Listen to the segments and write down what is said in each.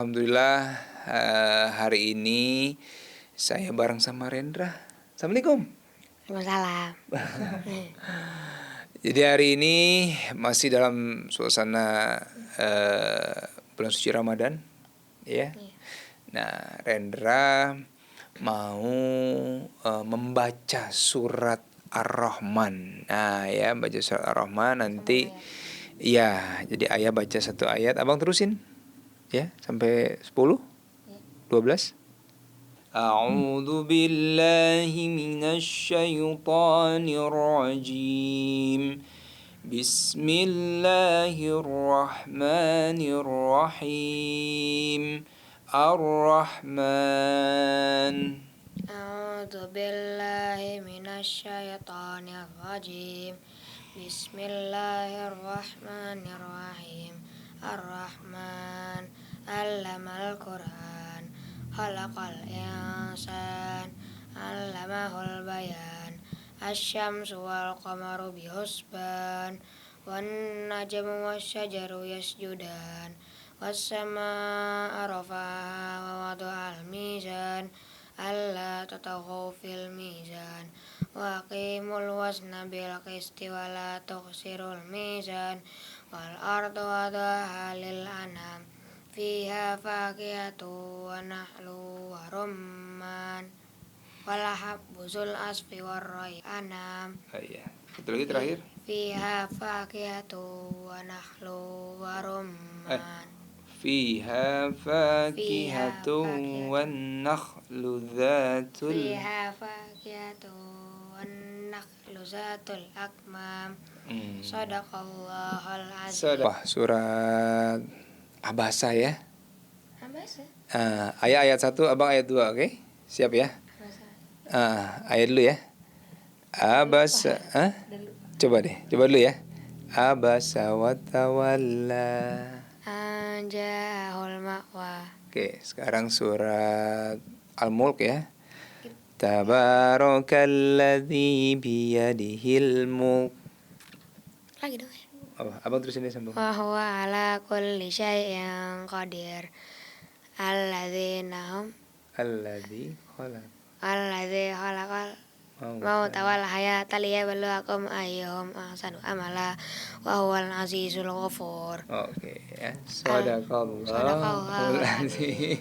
Alhamdulillah hari ini saya bareng sama Rendra. Assalamualaikum. Waalaikumsalam. Jadi hari ini masih dalam suasana bulan suci Ramadan, ya. Iya. Nah, Rendra mau membaca surat Ar-Rahman. Nah, ya baca surat Ar-Rahman nanti. Ya, jadi ayah baca satu ayat, abang terusin, ya sampai 10, 12. A'udzu billahi minasy syaithanir rajim. Bismillahirrahmanirrahim. Ar-Rahman. A'udzu billahi minasy syaithanir rajim. Bismillahirrahmanirrahim. Ar-Rahman 'allamal Qur'an. Khalaqal insan 'allamahul bayan. Asy-syamsu wal qamaru bihusban. Wan najmu wasyajaru yasjudan. Was-samaa'a rafa'aha wa wada'al mizan. Alla tataghaw fil mizan. Wa aqimul wazna bil qisti wa la tukhsirul mizan. Wal ardu wada'aha lil anam. Fiha fakihatu wa nahlu wa rumman. Wal habbu zul asfi war rayhanam. Iya. Satu lagi terakhir. Fiha fakihatu wa nahlu wa rumman. Fiha fakihatun wan nakhlu dzatul Fiha fakihatu wan nakhlu zatul akmam. Shadaqallahul azim. Surat Abasa ya. Abasa. Ayat 1, abang ayat 2, oke? Siap ya? Ayat dulu ya. Abasa, coba dulu ya. Abasa wa tawalla. Anjahul ma'wa. Oke, sekarang surat Al-Mulk ya. Tabarakalladzi biyadihil mulk. Lagi dong. Abang terus ini sambung. Wa huwa ala kulli syai'in qadir. Alladzi khalaqal mauta wal hayata liyabluwakum ayyuhum ahsanu amala wa huwal azizul ghafur. Oke ya. Shadaqallahul azim.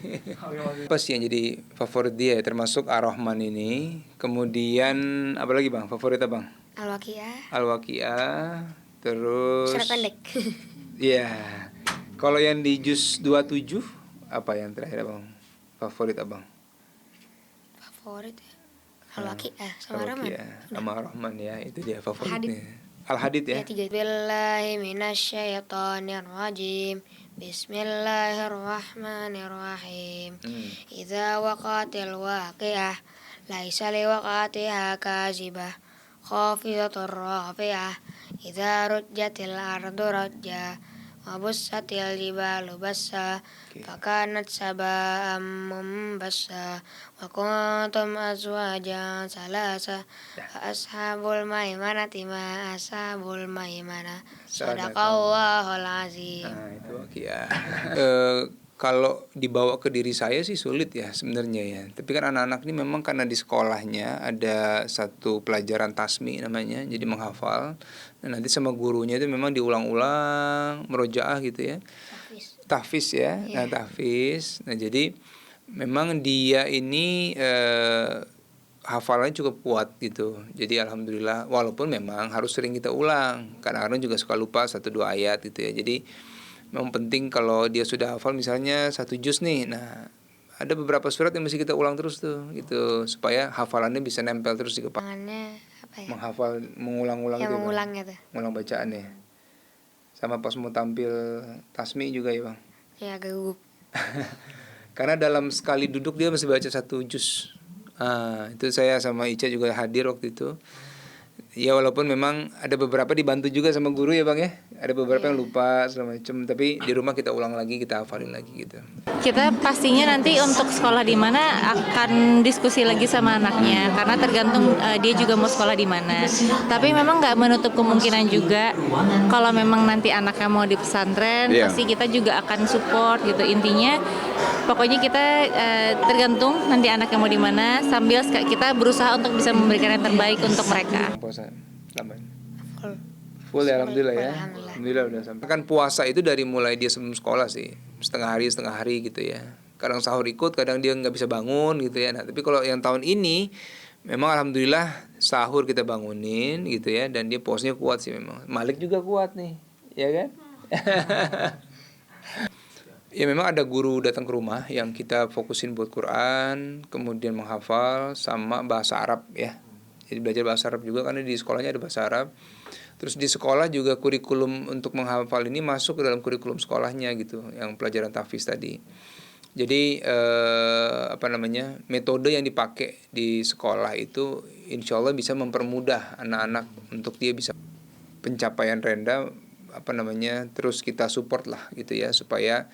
Apa sih yang jadi favorit dia ya? Termasuk Ar-Rahman ini. Kemudian apa lagi bang? Favorit abang? Al-Waqiah. Terus Surat pendek. Iya. Kalau yang di juz 27 apa yang terakhir abang? Favorit abang? Favorit ya. Al-Waqiah sama Rahman. Sama Rahman ya, itu dia favoritnya. Al-Hadid ya. Billahi minasyaitonir rajim. Bismillahirrahmanirrahim. Idza waqatil waqiah laisa liwaqatiha kazibah. Khafidatur rafi'ah. Idza rujjatil ardu rajja. Wa bussatil jibalu bassa. Fakanat saba'an mumbassa. Wa kuntum azwajan salasa. Fa ashabul maimanati ma ashabul maimana. Shadaqallahul azim. Nah, itu Waqiah. Kalau dibawa ke diri saya sih sulit ya sebenarnya ya. Tapi kan anak-anak ini memang karena di sekolahnya ada satu pelajaran tasmi namanya, jadi menghafal. Nah, nanti sama gurunya itu memang diulang-ulang, merojaah gitu ya. Tahfiz ya. Nah, tahfiz. Nah, jadi memang dia ini hafalannya cukup kuat gitu. Jadi alhamdulillah, walaupun memang harus sering kita ulang. Kadang-kadang juga suka lupa 1-2 ayat gitu ya. Jadi memang penting kalau dia sudah hafal misalnya 1 juz nih. Nah, ada beberapa surat yang mesti kita ulang terus tuh gitu supaya hafalannya bisa nempel terus di kepala. Apa ya? Menghafal, mengulang-ulang ya, gitu. Mengulang gitu. Mengulang bacaannya. Sama pas mau tampil tasmi juga ya, Bang. Ya, agak gugup. Karena dalam sekali duduk dia mesti baca 1 juz. Itu saya sama Ica juga hadir waktu itu. Ya walaupun memang ada beberapa dibantu juga sama guru ya Bang ya. Ada beberapa yang lupa segala macam, tapi di rumah kita ulang lagi, kita hafalin lagi gitu. kita pastinya nanti untuk sekolah di mana akan diskusi lagi sama anaknya, karena tergantung dia juga mau sekolah di mana. Tapi memang nggak menutup kemungkinan juga kalau memang nanti anaknya mau di pesantren, pasti kita juga akan support gitu. Intinya pokoknya kita tergantung nanti anaknya mau di mana, sambil kita berusaha untuk bisa memberikan yang terbaik untuk mereka. Puasa full ya, alhamdulillah ya. Alhamdulillah udah sampai. Kan puasa itu dari mulai dia sebelum sekolah sih, setengah hari gitu ya. Kadang sahur ikut, kadang dia nggak bisa bangun gitu ya. Nah, tapi kalau yang tahun ini memang alhamdulillah sahur kita bangunin gitu ya, dan dia puasanya kuat sih memang. Malik juga kuat nih, ya kan? Ya memang ada guru datang ke rumah yang kita fokusin buat Quran, kemudian menghafal sama bahasa Arab ya. Jadi belajar bahasa Arab juga karena di sekolahnya ada bahasa Arab. Terus di sekolah juga kurikulum untuk menghafal ini masuk ke dalam kurikulum sekolahnya gitu, yang pelajaran tahfiz tadi. Jadi metode yang dipakai di sekolah itu insya Allah bisa mempermudah anak-anak untuk dia bisa pencapaian rendah, terus kita support lah gitu ya, supaya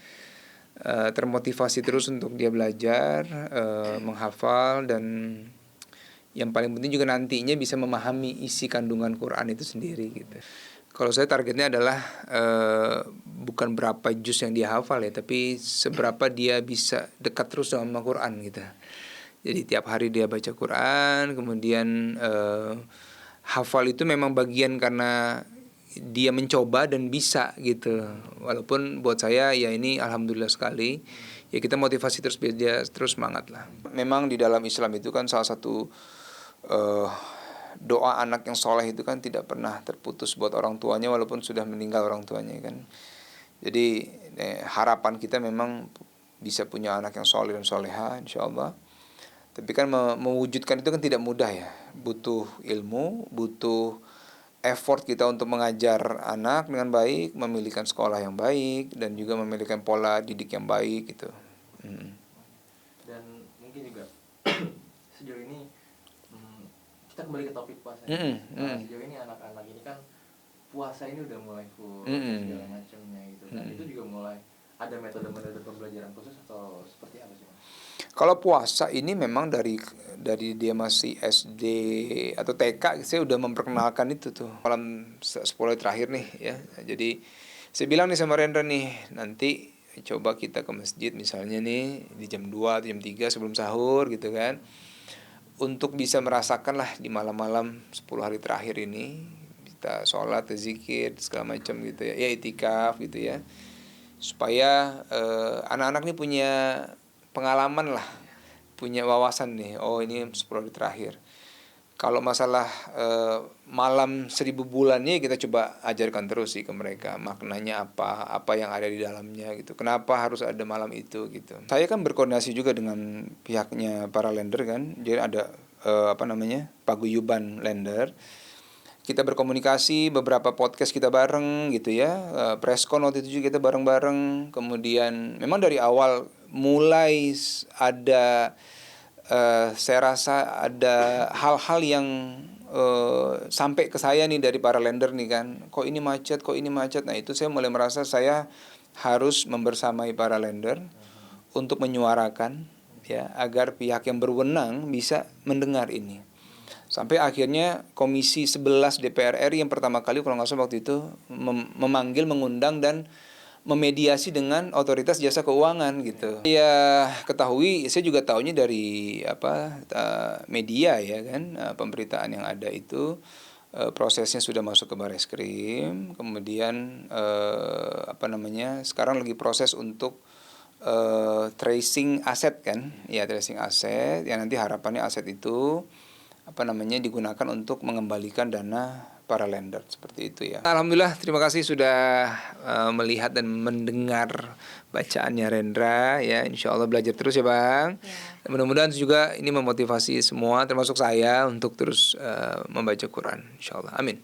termotivasi terus untuk dia belajar, menghafal, dan yang paling penting juga nantinya bisa memahami isi kandungan Quran itu sendiri gitu. Kalau saya targetnya adalah bukan berapa juz yang dia hafal ya, tapi seberapa dia bisa dekat terus sama Quran gitu. Jadi tiap hari dia baca Quran, kemudian hafal itu memang bagian karena dia mencoba dan bisa gitu. Walaupun buat saya ya ini alhamdulillah sekali. Ya kita motivasi terus biar dia terus semangat lah. Memang di dalam Islam itu kan salah satu doa anak yang soleh itu kan tidak pernah terputus buat orang tuanya walaupun sudah meninggal orang tuanya kan. Jadi harapan kita memang bisa punya anak yang soleh dan soleha insyaallah. Tapi kan mewujudkan itu kan tidak mudah ya. Butuh ilmu, butuh effort kita untuk mengajar anak dengan baik, memilihkan sekolah yang baik, dan juga memilihkan pola didik yang baik gitu. Dan mungkin juga sejauh ini kita kembali ke topik puasa. Sejauh ini anak-anak ini kan puasa ini udah mulai full segala macamnya gitu kan. Itu juga mulai ada metode-metode pembelajaran khusus atau seperti apa sih Mas? Kalau puasa ini memang dari dia masih SD atau TK saya udah memperkenalkan itu tuh malam 10 terakhir nih ya. Jadi saya bilang nih sama Rendra nih, nanti coba kita ke masjid misalnya nih di jam 2 atau jam 3 sebelum sahur gitu kan, untuk bisa merasakan lah di malam-malam 10 hari terakhir ini kita sholat, zikir segala macam gitu ya, ya itikaf gitu ya, supaya anak-anak ini punya pengalaman lah, punya wawasan nih, oh ini 10 hari terakhir. Kalau masalah malam 1000 bulannya kita coba ajarkan terus sih ke mereka, maknanya apa yang ada di dalamnya gitu, kenapa harus ada malam itu gitu. Saya kan berkoordinasi juga dengan pihaknya para lender kan, jadi ada paguyuban lender. Kita berkomunikasi, beberapa podcast kita bareng gitu ya, preskon waktu itu juga kita bareng-bareng. Kemudian memang dari awal mulai ada saya rasa ada hal-hal yang sampai ke saya nih dari para lender nih kan, kok ini macet. Nah itu saya mulai merasa saya harus membersamai para lender untuk menyuarakan ya, agar pihak yang berwenang bisa mendengar ini. Sampai akhirnya Komisi 11 DPR RI yang pertama kali kalau nggak salah waktu itu memanggil, mengundang dan memediasi dengan otoritas jasa keuangan gitu. Ya ketahui, saya juga tahunya dari media ya kan, pemberitaan yang ada itu prosesnya sudah masuk ke Bareskrim, kemudian sekarang lagi proses untuk tracing aset kan, ya tracing aset yang nanti harapannya aset itu digunakan untuk mengembalikan dana para lender seperti itu ya. Alhamdulillah, terima kasih sudah melihat dan mendengar bacaannya Rendra ya. Insya Allah belajar terus ya Bang. Ya. Mudah-mudahan juga ini memotivasi semua termasuk saya untuk terus membaca Quran. Insya Allah. Amin.